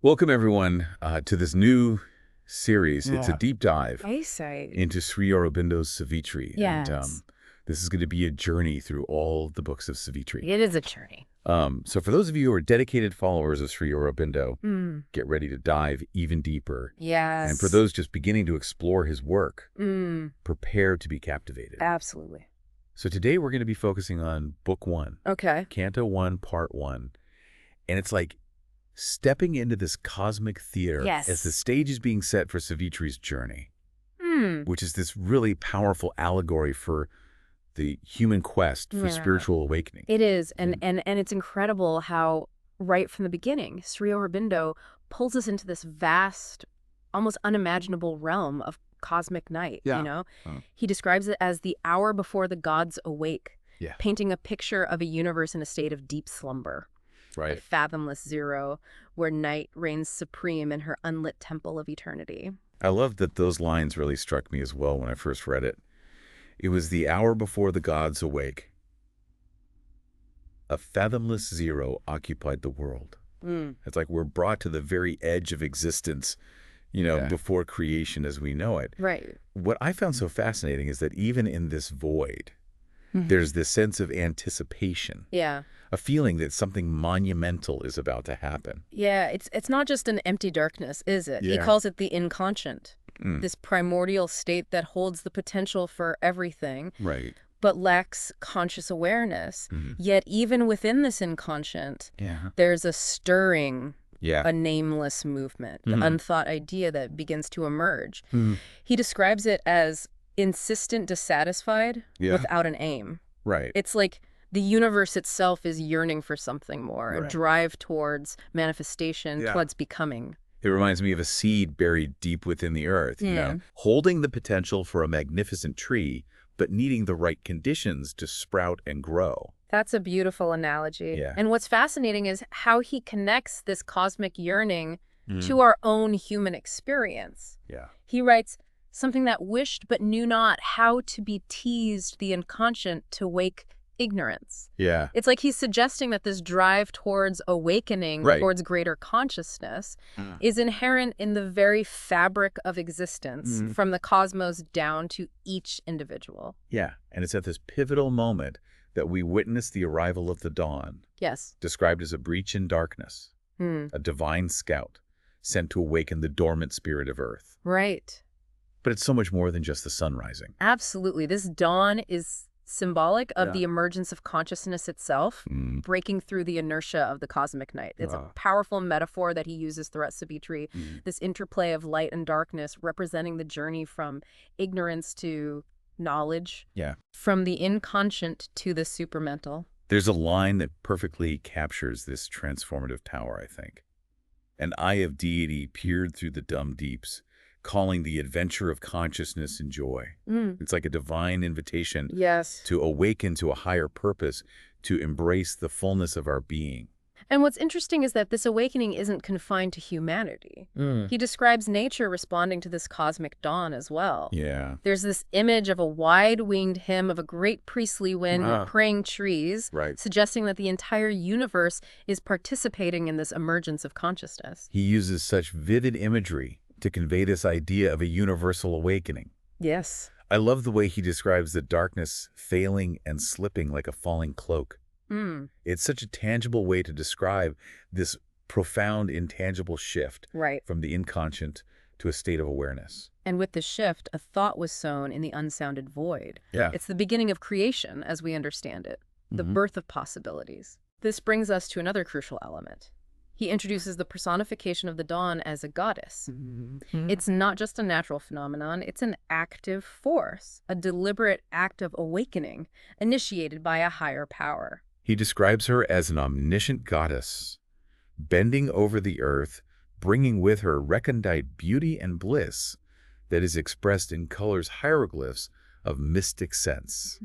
Welcome, everyone, to this new series. It's a Yeah. deep dive Eyesight. into Sri Aurobindo's Savitri. And Yes. this is going to be a journey through all the books of Savitri. It is a journey. So for those of you who are dedicated followers of Sri Aurobindo, Mm. get ready to dive even deeper. Yes. And for those just beginning to explore his work, Mm. prepare to be captivated. Absolutely. So today we're going to be focusing on Book 1, Okay. Canto 1, Part 1. And it's like stepping into this cosmic theater Yes. as the stage is being set for Savitri's journey, Mm. which is this really powerful allegory for the human quest for Yeah. spiritual awakening. It is. And it's incredible how right from the beginning, Sri Aurobindo pulls us into this vast, almost unimaginable realm of cosmic night, Yeah. you know? Uh. He describes it as the hour before the gods awake, Yeah. painting a picture of a universe in a state of deep slumber. A Right. fathomless zero, where night reigns supreme in her unlit temple of eternity. I love that those lines really struck me as well when I first read it. It was the hour before the gods awake. A fathomless zero occupied the world. Mm. It's like we're brought to the very edge of existence, before creation as we know it. Right. What I found so fascinating is that even in this void, Mhm. there's this sense of anticipation, Yeah. a feeling that something monumental is about to happen. Yeah, it's not just an empty darkness, is it? He Yeah. calls it the inconscient, Mm. this primordial state that holds the potential for everything, Right. but lacks conscious awareness. Mhm. Yet even within this inconscient, Yeah. there's a stirring, Yeah. a nameless movement, Mhm. the unthought idea that begins to emerge. Mhm. He describes it as insistent dissatisfied Yeah. without an aim. Right. It's like the universe itself is yearning for something more, a Right. drive towards manifestation, Yeah. towards becoming. It reminds me of a seed buried deep within the earth, Yeah. holding the potential for a magnificent tree, but needing the right conditions to sprout and grow. That's a beautiful analogy. Yeah. And what's fascinating is how he connects this cosmic yearning Mhm. to our own human experience. Yeah. He writes, something that wished but knew not how to be teased the inconscient to wake ignorance. Yeah. It's like he's suggesting that this drive towards awakening, Right. towards greater consciousness, Mm. is inherent in the very fabric of existence, Mhm. from the cosmos down to each individual. Yeah. And it's at this pivotal moment that we witness the arrival of the dawn, Yes. described as a breach in darkness, Hmm. a divine scout sent to awaken the dormant spirit of Earth. Right. But it's so much more than just the sun rising. Absolutely. This dawn is symbolic of Yeah. the emergence of consciousness itself, Mm. breaking through the inertia of the cosmic night. It's a powerful metaphor that he uses throughout Savitri, Mm. this interplay of light and darkness representing the journey from ignorance to knowledge, Yeah. from the inconscient to the supramental. There's a line that perfectly captures this transformative power, I think. An eye of deity peered through the dumb deeps, calling the adventure of consciousness and joy. Mm. It's like a divine invitation Yes. to awaken to a higher purpose, to embrace the fullness of our being. And what's interesting is that this awakening isn't confined to humanity. He describes nature responding to this cosmic dawn as well. Yeah. There's this image of a wide-winged hymn of a great priestly wind praying trees, Right. suggesting that the entire universe is participating in this emergence of consciousness. He uses such vivid imagery to convey this idea of a universal awakening. Yes. I love the way he describes the darkness failing and slipping like a falling cloak. Mm. It's such a tangible way to describe this profound, intangible shift Right. from the inconscient to a state of awareness. And with the shift, a thought was sown in the unsounded void. Yeah. It's the beginning of creation, as we understand it, the Mhm. birth of possibilities. This brings us to another crucial element. He introduces the personification of the dawn as a goddess. It's not just a natural phenomenon, it's an active force, a deliberate act of awakening, initiated by a higher power. He describes her as an omniscient goddess, bending over the earth, bringing with her recondite beauty and bliss that is expressed in colors hieroglyphs of mystic sense.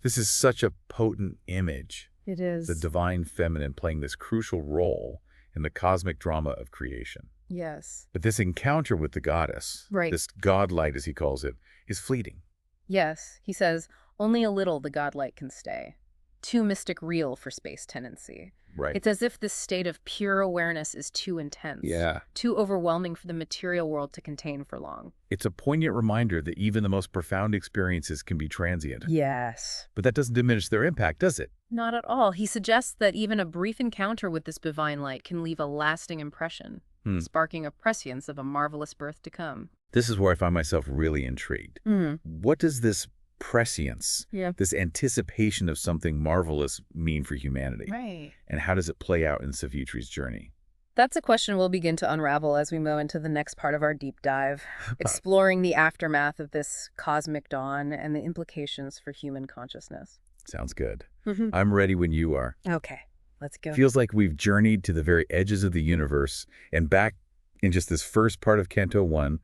This is such a potent image. It is. The divine feminine playing this crucial role in the cosmic drama of creation. Yes. But this encounter with the goddess, Right. this godlight as he calls it, is fleeting. Yes. He says, only a little the godlight can stay. too mystic real for space tendency. Right. It's as if this state of pure awareness is too intense, Yeah. too overwhelming for the material world to contain for long. It's a poignant reminder that even the most profound experiences can be transient. Yes. But that doesn't diminish their impact, does it? Not at all. He suggests that even a brief encounter with this divine light can leave a lasting impression, sparking a prescience of a marvelous birth to come. This is where I find myself really intrigued. What does this prescience, this anticipation of something marvelous mean for humanity? Right. And how does it play out in Savitri's journey? That's a question we'll begin to unravel as we move into the next part of our deep dive, exploring the aftermath of this cosmic dawn and the implications for human consciousness. Sounds good. I'm ready when you are. Okay, let's go. Feels like we've journeyed to the very edges of the universe and back in just this first part of Canto 1,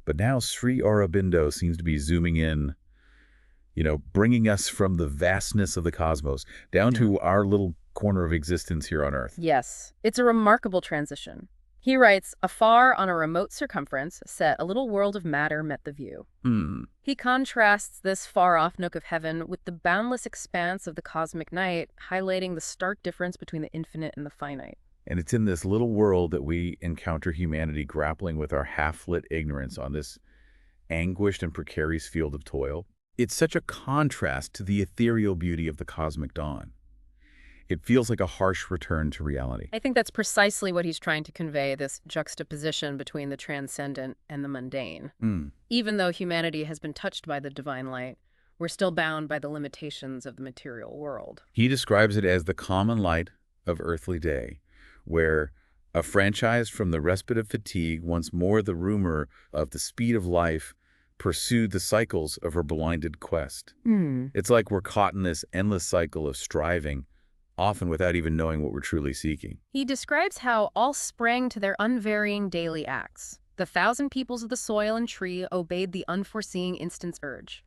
but now Sri Aurobindo seems to be zooming in, bringing us from the vastness of the cosmos down to our little corner of existence here on Earth. Yes, it's a remarkable transition. He writes, afar on a remote circumference, set a little world of matter met the view. He contrasts this far-off nook of heaven with the boundless expanse of the cosmic night, highlighting the stark difference between the infinite and the finite. And it's in this little world that we encounter humanity grappling with our half-lit ignorance on this anguished and precarious field of toil. It's such a contrast to the ethereal beauty of the cosmic dawn. It feels like a harsh return to reality. I think that's precisely what he's trying to convey, this juxtaposition between the transcendent and the mundane. Even though humanity has been touched by the divine light, we're still bound by the limitations of the material world. He describes it as the common light of earthly day, where, affranchised from the respite of fatigue, once more the rumor of the speed of life pursued the cycles of her blinded quest. It's like we're caught in this endless cycle of striving, often without even knowing what we're truly seeking. He describes how all sprang to their unvarying daily acts. The 1,000 peoples of the soil and tree obeyed the unforeseen instant's urge.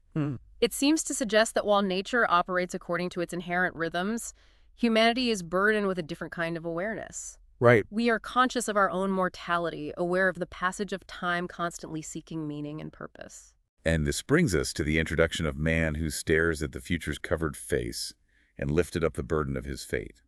It seems to suggest that while nature operates according to its inherent rhythms, humanity is burdened with a different kind of awareness. Right. We are conscious of our own mortality, aware of the passage of time, constantly seeking meaning and purpose. And this brings us to the introduction of man who stares at the future's covered face and lifted up the burden of his fate.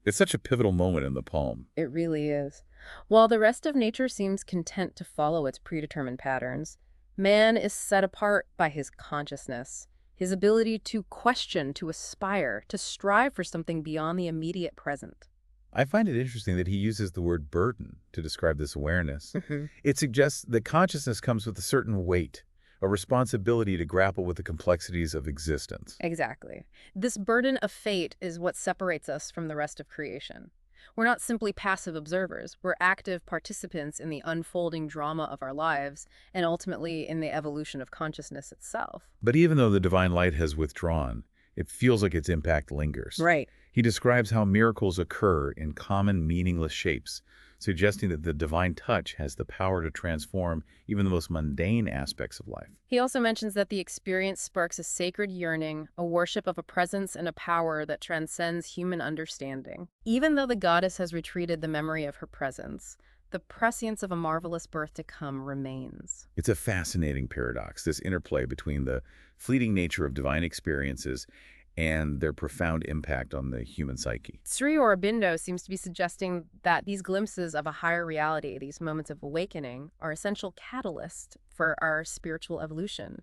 It's such a pivotal moment in the poem. It really is. While the rest of nature seems content to follow its predetermined patterns, man is set apart by his consciousness, his ability to question, to aspire, to strive for something beyond the immediate present. I find it interesting that he uses the word burden to describe this awareness. It suggests that consciousness comes with a certain weight, a responsibility to grapple with the complexities of existence. Exactly. This burden of fate is what separates us from the rest of creation. We're not simply passive observers. We're active participants in the unfolding drama of our lives and ultimately in the evolution of consciousness itself. But even though the divine light has withdrawn, it feels like its impact lingers. Right. He describes how miracles occur in common, meaningless shapes, suggesting that the divine touch has the power to transform even the most mundane aspects of life. He also mentions that the experience sparks a sacred yearning, a worship of a presence and a power that transcends human understanding. Even though the goddess has retreated the memory of her presence, the prescience of a marvelous birth to come remains. It's a fascinating paradox, this interplay between the fleeting nature of divine experiences and their profound impact on the human psyche. Sri Aurobindo seems to be suggesting that these glimpses of a higher reality, these moments of awakening, are essential catalysts for our spiritual evolution.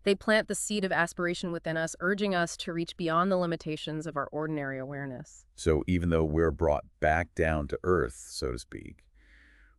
They plant the seed of aspiration within us, urging us to reach beyond the limitations of our ordinary awareness. So even though we're brought back down to earth, so to speak,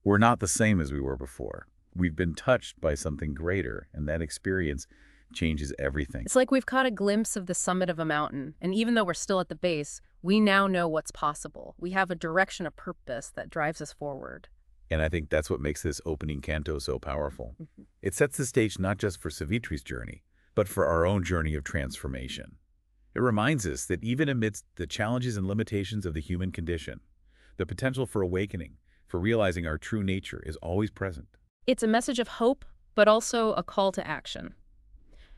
we're not the same as we were before. We've been touched by something greater, and that experience changes everything. It's like we've caught a glimpse of the summit of a mountain, and even though we're still at the base, we now know what's possible. We have a direction, a purpose that drives us forward. And I think that's what makes this opening canto so powerful. It sets the stage not just for Savitri's journey, but for our own journey of transformation. It reminds us that even amidst the challenges and limitations of the human condition, the potential for awakening, for realizing our true nature is always present. It's a message of hope, but also a call to action.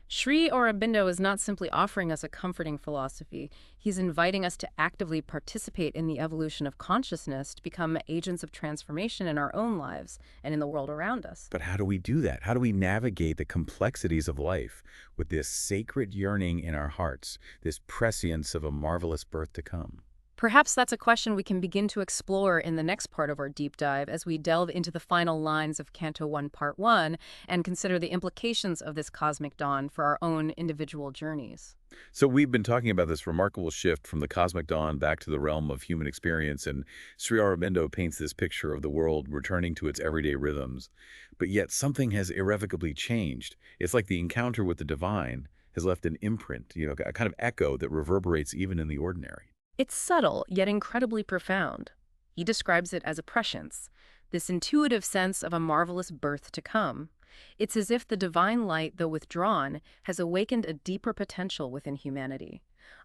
Sri Aurobindo is not simply offering us a comforting philosophy. He's inviting us to actively participate in the evolution of consciousness to become agents of transformation in our own lives and in the world around us. But how do we do that? How do we navigate the complexities of life with this sacred yearning in our hearts, this prescience of a marvelous birth to come? Perhaps that's a question we can begin to explore in the next part of our deep dive as we delve into the final lines of Canto 1, Part 1, and consider the implications of this cosmic dawn for our own individual journeys. So we've been talking about this remarkable shift from the cosmic dawn back to the realm of human experience, and Sri Aurobindo paints this picture of the world returning to its everyday rhythms. But yet something has irrevocably changed. It's like the encounter with the divine has left an imprint, a kind of echo that reverberates even in the ordinary. It's subtle, yet incredibly profound. He describes it as a prescience, this intuitive sense of a marvelous birth to come. It's as if the divine light, though withdrawn, has awakened a deeper potential within humanity,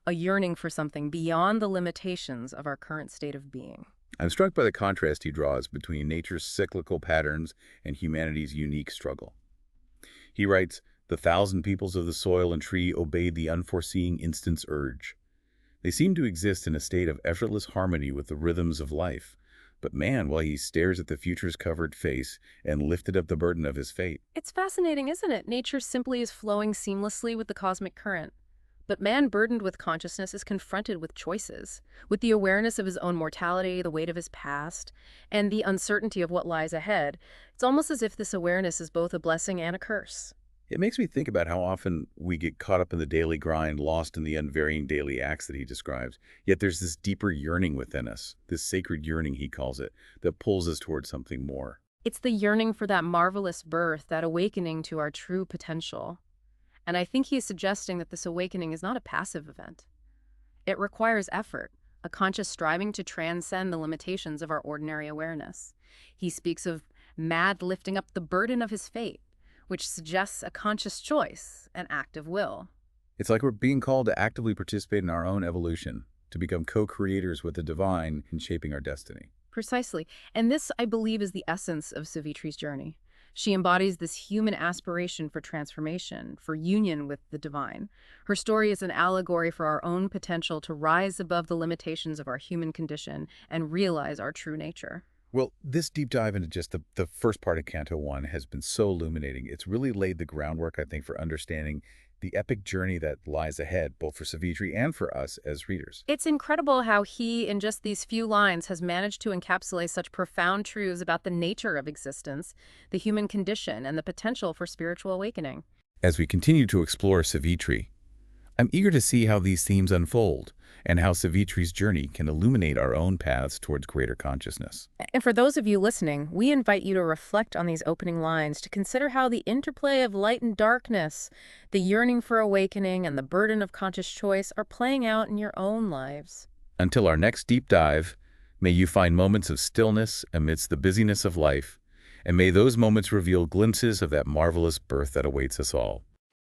a yearning for something beyond the limitations of our current state of being. I'm struck by the contrast he draws between nature's cyclical patterns and humanity's unique struggle. He writes, "The thousand peoples of the soil and tree obeyed the unforeseen instant's urge. They seem to exist in a state of effortless harmony with the rhythms of life. But man, while he stares at the future's covered face and lifted up the burden of his fate." It's fascinating, isn't it? Nature simply is flowing seamlessly with the cosmic current. But man, burdened with consciousness, is confronted with choices, with the awareness of his own mortality, the weight of his past, and the uncertainty of what lies ahead. It's almost as if this awareness is both a blessing and a curse. It makes me think about how often we get caught up in the daily grind, lost in the unvarying daily acts that he describes. Yet there's this deeper yearning within us, this sacred yearning, he calls it, that pulls us towards something more. It's the yearning for that marvelous birth, that awakening to our true potential. And I think he is suggesting that this awakening is not a passive event. It requires effort, a conscious striving to transcend the limitations of our ordinary awareness. He speaks of mad lifting up the burden of his fate, which suggests a conscious choice, an act of will. It's like we're being called to actively participate in our own evolution, to become co-creators with the divine in shaping our destiny. Precisely. And this, I believe, is the essence of Savitri's journey. She embodies this human aspiration for transformation, for union with the divine. Her story is an allegory for our own potential to rise above the limitations of our human condition and realize our true nature. Well, this deep dive into just the first part of Canto 1 has been so illuminating. It's really laid the groundwork, I think, for understanding the epic journey that lies ahead, both for Savitri and for us as readers. It's incredible how he, in just these few lines, has managed to encapsulate such profound truths about the nature of existence, the human condition, and the potential for spiritual awakening. As we continue to explore Savitri, I'm eager to see how these themes unfold and how Savitri's journey can illuminate our own paths towards greater consciousness. And for those of you listening, we invite you to reflect on these opening lines, to consider how the interplay of light and darkness, the yearning for awakening, and the burden of conscious choice are playing out in your own lives. Until our next deep dive, may you find moments of stillness amidst the busyness of life, and may those moments reveal glimpses of that marvelous birth that awaits us all.